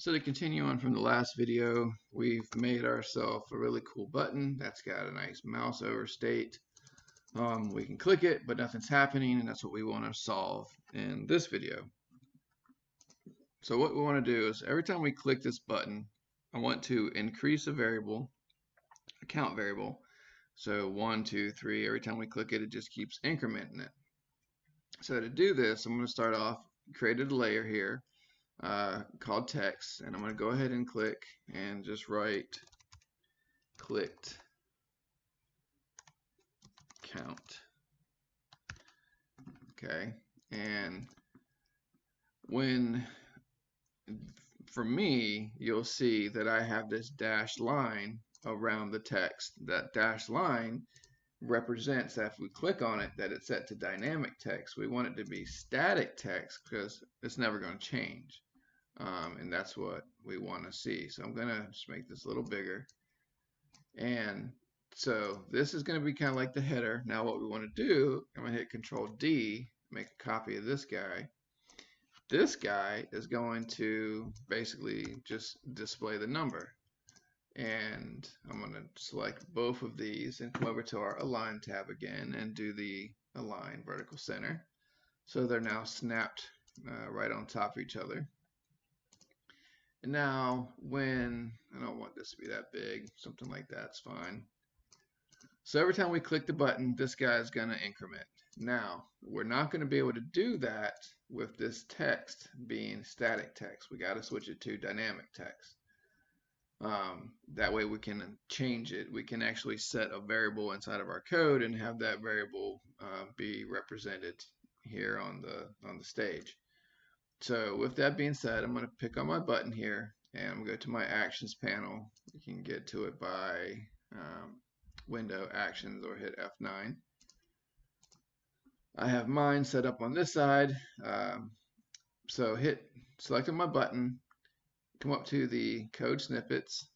So to continue on from the last video, we've made ourselves a really cool button that's got a nice mouse over state. We can click it, but nothing's happening, and that's what we want to solve in this video. So what we want to do is every time we click this button, I want to increase a variable, a count variable. So 1, 2, 3, every time we click it, it just keeps incrementing it. So to do this, I'm going to start off, created a layer here called text, and I'm going to go ahead and click and just write clicked count. Okay, and for me, you'll see that I have this dashed line around the text. That dashed line represents that if we click on it, that it's set to dynamic text. We want it to be static text because it's never going to change. And that's what we want to see. So I'm going to just make this a little bigger. And so this is going to be kind of like the header. Now what we want to do, I'm going to hit Control D, make a copy of this guy. This guy is going to basically just display the number. And I'm going to select both of these and come over to our Align tab again and do the Align Vertical Center. So they're now snapped right on top of each other. And now when, I don't want this to be that big, something like that's fine. So every time we click the button, this guy is going to increment. Now, we're not going to be able to do that with this text being static text. We got to switch it to dynamic text. That way we can change it. We can actually set a variable inside of our code and have that variable be represented here on the stage. So with that being said, I'm going to pick on my button here and I'm going to go to my actions panel. You can get to it by window actions or hit F9. I have mine set up on this side. So select on my button, come up to the code snippets,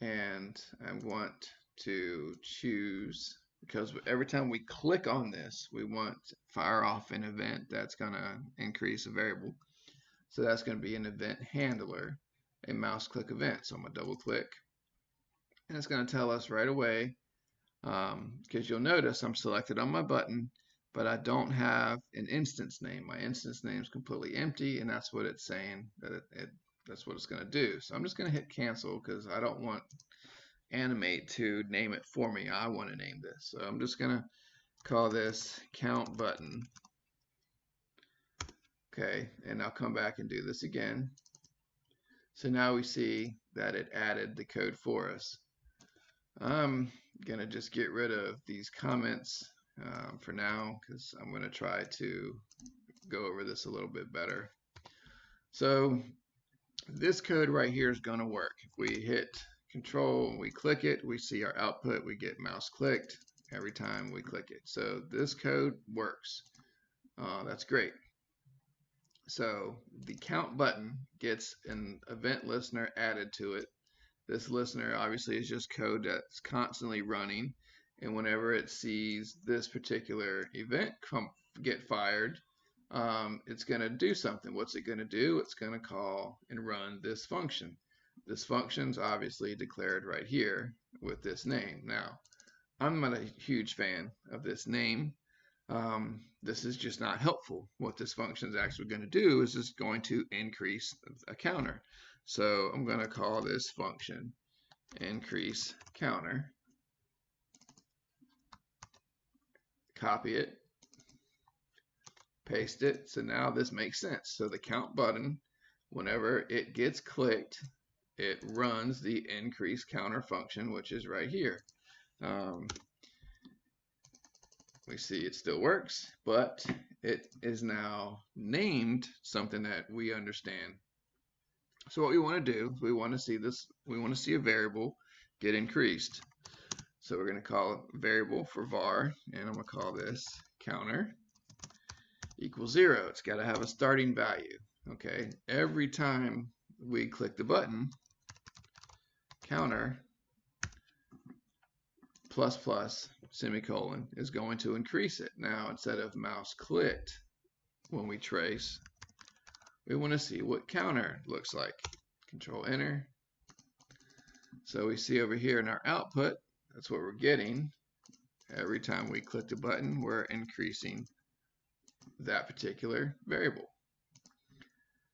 and I want to choose, because every time we click on this, we want fire off an event that's going to increase a variable. So that's going to be an event handler, a mouse click event. So I'm going to double click, and it's going to tell us right away, because you'll notice I'm selected on my button, but I don't have an instance name. My instance name is completely empty, and that's what it's saying, that that's what it's going to do. So I'm just going to hit cancel because I don't want Animate to name it for me. I want to name this. So I'm just going to call this count button. Okay, and I'll come back and do this again. So now we see that it added the code for us. I'm going to just get rid of these comments for now because I'm going to try to go over this a little bit better. So this code right here is going to work. If we hit Control and we click it, we see our output. We get mouse clicked every time we click it. So this code works. That's great. So the count button gets an event listener added to it. This listener obviously is just code that's constantly running, and whenever it sees this particular event get fired, it's going to do something. What's it going to do? It's going to call and run this function. This function's obviously declared right here with this name. Now, I'm not a huge fan of this name. This is just not helpful. What this function is actually going to do is it's going to increase a counter. So I'm going to call this function increase counter. Copy it, paste it. So now this makes sense. So the count button, whenever it gets clicked, it runs the increase counter function, which is right here. We see it still works, but it is now named something that we understand. So what we want to do, we want to see this, we want to see a variable get increased. So we're going to call a variable for var, and I'm going to call this counter equals 0. It's got to have a starting value. Okay, every time we click the button, counter plus plus semicolon is going to increase it. Now instead of mouse clicked when we trace, we want to see what counter looks like. Control Enter. So we see over here in our output, that's what we're getting. Every time we click the button, we're increasing that particular variable.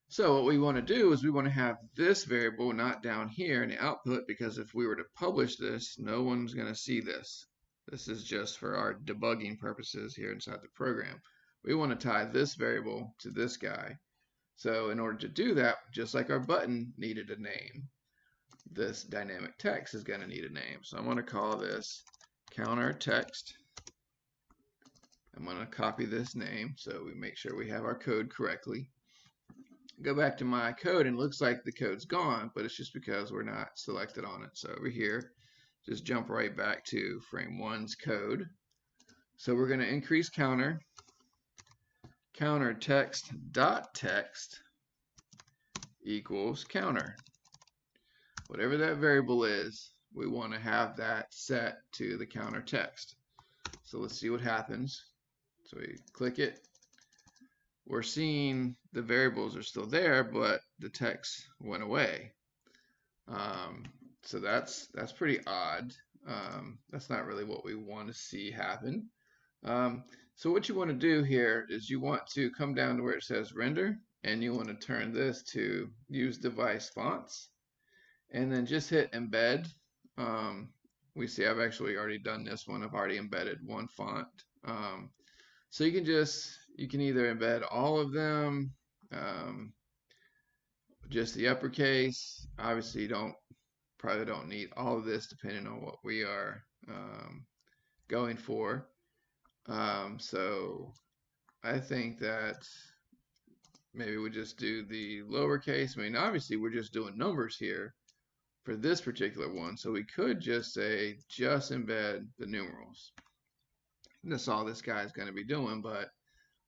So what we want to do is we want to have this variable not down here in the output, because if we were to publish this, no one's going to see this. This is just for our debugging purposes here inside the program. We want to tie this variable to this guy. So in order to do that, just like our button needed a name, this dynamic text is going to need a name. So I'm going to call this counter text. I'm going to copy this name so we make sure we have our code correctly. Go back to my code and it looks like the code's gone, but it's just because we're not selected on it. So over here, just jump right back to frame 1's code. So we're going to increase counter text dot text equals counter. Whatever that variable is, we want to have that set to the counter text. So let's see what happens. So we click it. We're seeing the variables are still there, but the text went away. So that's pretty odd. That's not really what we want to see happen. So what you want to do here is you want to come down to where it says render, and you want to turn this to use device fonts, and then just hit embed. We see I've actually already done this one. I've already embedded one font. So you can either embed all of them, just the uppercase. Obviously, you probably don't need all of this depending on what we are going for. So I think that maybe we just do the lowercase. I mean, obviously we're just doing numbers here for this particular one, so we could just say just embed the numerals. And that's all this guy is going to be doing, but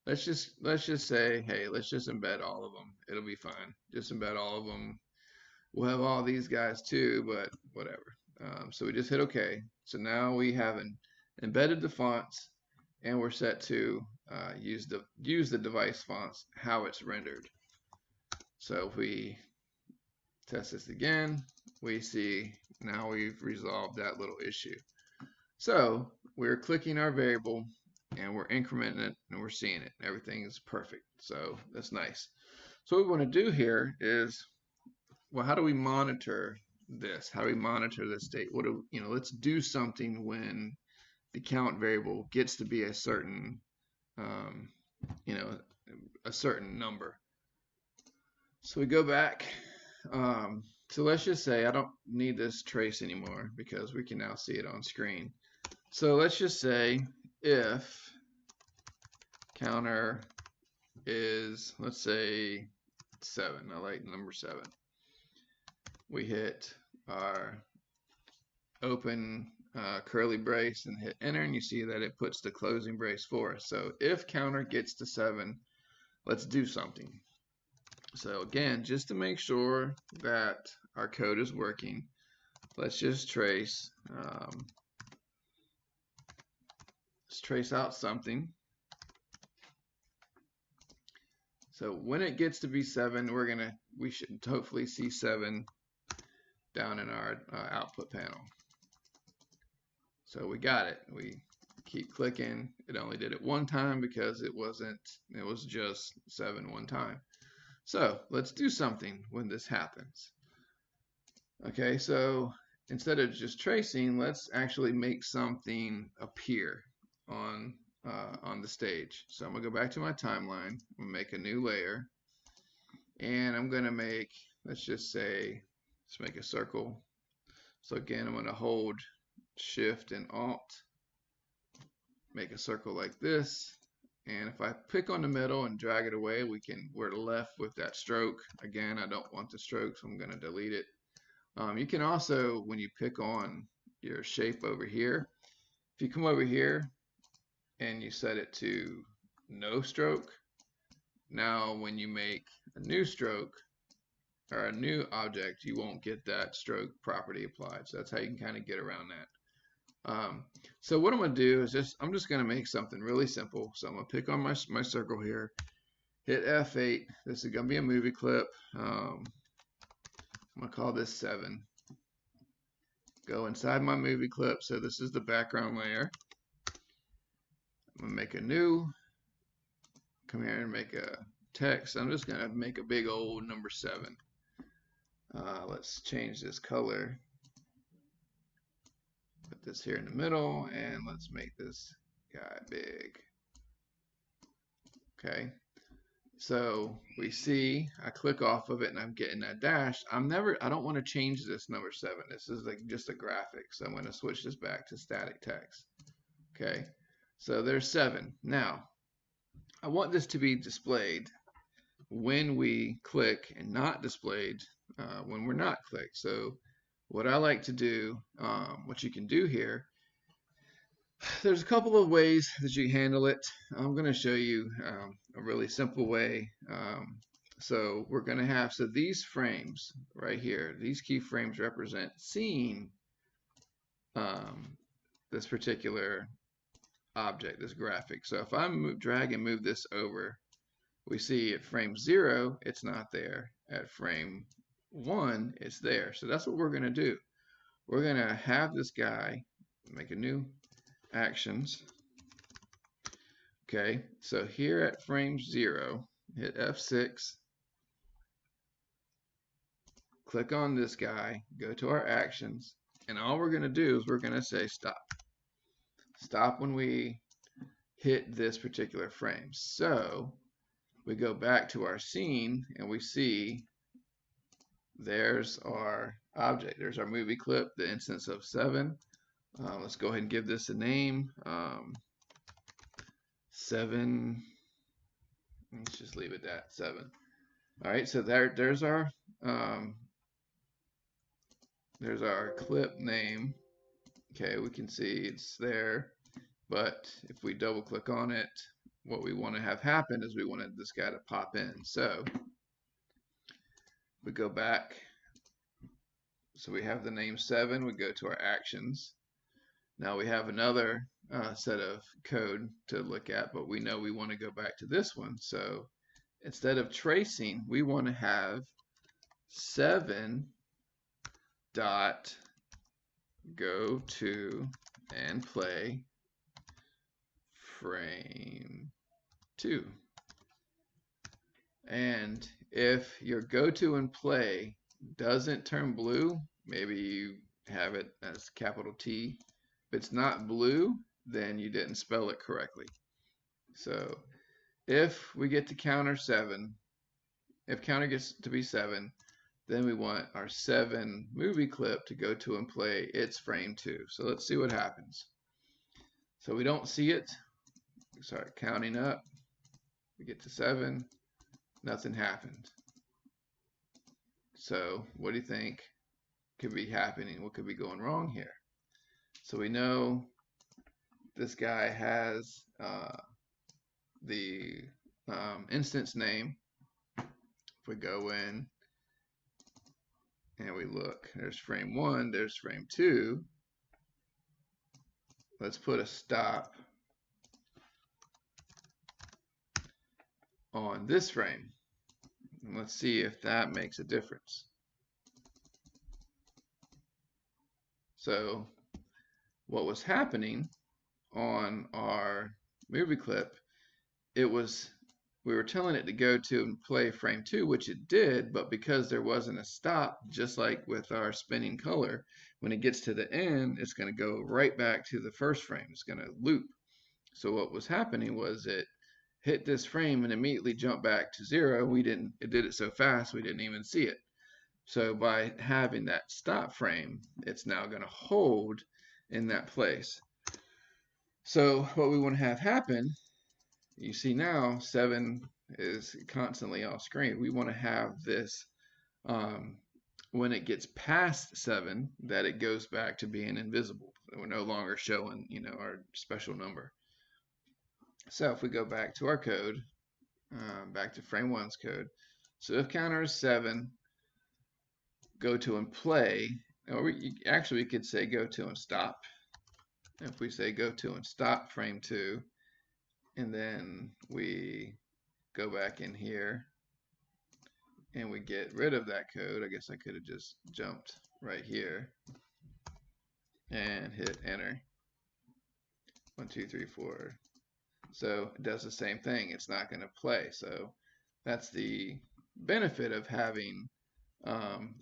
let's just say, hey, let's just embed all of them. It'll be fine. Just embed all of them. We'll have all these guys too, but whatever. So we just hit OK. So now we have embedded the fonts, and we're set to use the device fonts how it's rendered. So if we test this again, we see now we've resolved that little issue. So we're clicking our variable and we're incrementing it and we're seeing it. Everything is perfect. So that's nice. So what we want to do here is, well, how do we monitor this? How do we monitor this state? Let's do something when the count variable gets to be a certain, a certain number. So we go back. So let's just say I don't need this trace anymore because we can now see it on screen. So let's just say if counter is, let's say 7. I like number 7. We hit our open curly brace and hit enter, and you see that it puts the closing brace for us. So if counter gets to 7, let's do something. So again, just to make sure that our code is working, let's just trace let's trace out something. So when it gets to be 7, we should hopefully see 7 down in our output panel. So we got it. We keep clicking. It only did it one time because it was just 7 one time. So let's do something when this happens. Okay, so instead of just tracing, let's actually make something appear on the stage. So I'm gonna go back to my timeline. I'm gonna make a new layer, and I'm gonna make, let's just say, let's make a circle. So again, I'm gonna hold Shift and Alt, make a circle like this, and if I pick on the middle and drag it away, we're left with that stroke. Again, I don't want the stroke, so I'm gonna delete it. You can also, when you pick on your shape over here, if you come over here and you set it to no stroke, now when you make a new stroke or a new object, you won't get that stroke property applied. So that's how you can kind of get around that. So what I'm going to do is I'm just going to make something really simple. So I'm going to pick on my circle here, hit F8. This is going to be a movie clip. I'm going to call this 7. Go inside my movie clip. So this is the background layer. I'm going to make a new. Come here and make a text. I'm just going to make a big old number 7. Let's change this color. Put this here in the middle, and let's make this guy big. Okay. So we see I click off of it and I'm getting that dash. I don't want to change this number 7. This is like just a graphic. So I'm going to switch this back to static text. Okay. So there's 7. Now I want this to be displayed when we click and not displayed when we're not clicked. So what I like to do, what you can do here, there's a couple of ways that you handle it. I'm going to show you a really simple way. So we're going to have, so these frames right here, these keyframes represent seeing this particular object, this graphic. So if I drag and move this over, we see at frame 0, it's not there. At frame 1, it's there. So that's what we're going to do. We're going to have this guy, make a new actions. Okay, so here at frame 0, hit F6, click on this guy, go to our actions, and all we're going to do is we're going to say stop. Stop when we hit this particular frame. So we go back to our scene and we see there's our object. There's our movie clip, the instance of 7. Let's go ahead and give this a name. 7. Let's just leave it at 7. All right, so there's our clip name. Okay, we can see it's there, but if we double click on it, what we want to have happen is we wanted this guy to pop in. So we go back. So we have the name 7. We go to our actions. Now we have another set of code to look at, but we know we want to go back to this one. So instead of tracing, we want to have 7 dot go to and play frame 2. And if your go to and play doesn't turn blue, maybe you have it as capital T. If it's not blue, then you didn't spell it correctly. So if we get to counter 7, if counter gets to be 7, then we want our 7 movie clip to go to and play its frame 2. So let's see what happens. So we don't see it. Start counting up. We get to 7. Nothing happened. So what do you think could be happening? What could be going wrong here? So we know this guy has the instance name. If we go in and we look, there's frame 1, there's frame 2. Let's put a stop on this frame. And let's see if that makes a difference. So what was happening on our movie clip, we were telling it to go to and play frame 2, which it did, but because there wasn't a stop, just like with our spinning color, when it gets to the end, it's going to go right back to the first frame. It's going to loop. So what was happening was it hit this frame and immediately jumped back to 0. It did it so fast we didn't even see it. So by having that stop frame, it's now going to hold in that place. So what we want to have happen, you see now 7 is constantly off screen. We want to have this when it gets past 7, that it goes back to being invisible. We're no longer showing, our special number. So if we go back to our code, back to frame 1's code. So if counter is 7, go to and play, or we could say go to and stop. If we say go to and stop frame 2, and then we go back in here and we get rid of that code. I guess I could have just jumped right here and hit enter. 1, 2, 3, 4. So it does the same thing. It's not going to play. So that's the benefit of having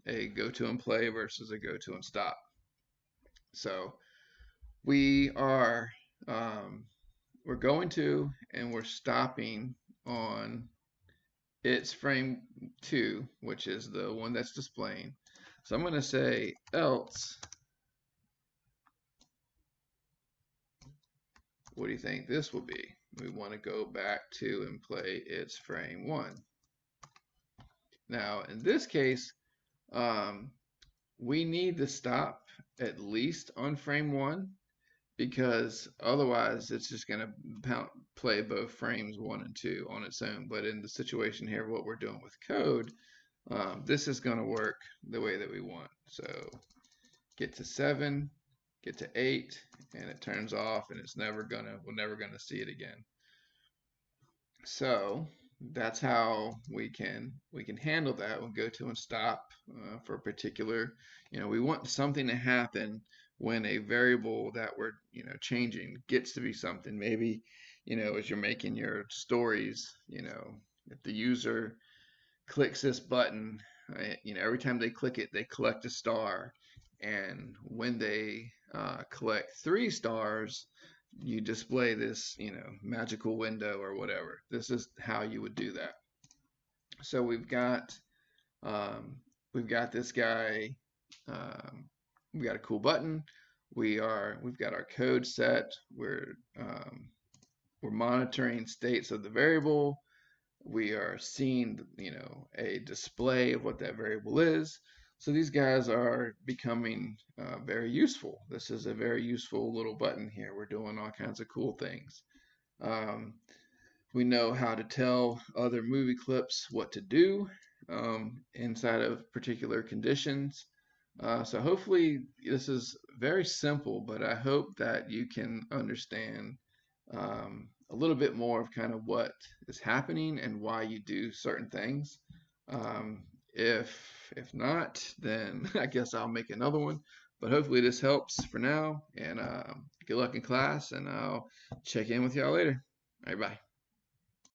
a go to and play versus a go to and stop. So we are we're going to and we're stopping on its frame 2, which is the one that's displaying. So I'm going to say else. What do you think this will be? We want to go back to and play its frame 1. Now, in this case, we need to stop at least on frame 1 because otherwise it's just going to play both frames 1 and 2 on its own. But in the situation here, what we're doing with code, this is going to work the way that we want. So get to 7, get to 8, and it turns off, and we're never gonna see it again. So that's how we can handle that. We'll go to and stop for a particular, we want something to happen when a variable that we're changing gets to be something. Maybe as you're making your stories, if the user clicks this button, every time they click it, they collect a star. And when they collect 3 stars, you display this, magical window or whatever. This is how you would do that. So we've got this guy. We got a cool button. We've got our code set. We're monitoring states of the variable. We are seeing, a display of what that variable is. So these guys are becoming very useful. This is a very useful little button here. We're doing all kinds of cool things. We know how to tell other movie clips what to do inside of particular conditions. So hopefully this is very simple, but I hope that you can understand a little bit more of kind of what is happening and why you do certain things. If not, then I guess I'll make another one. But hopefully this helps for now. And good luck in class, and I'll check in with y'all later. All right, bye.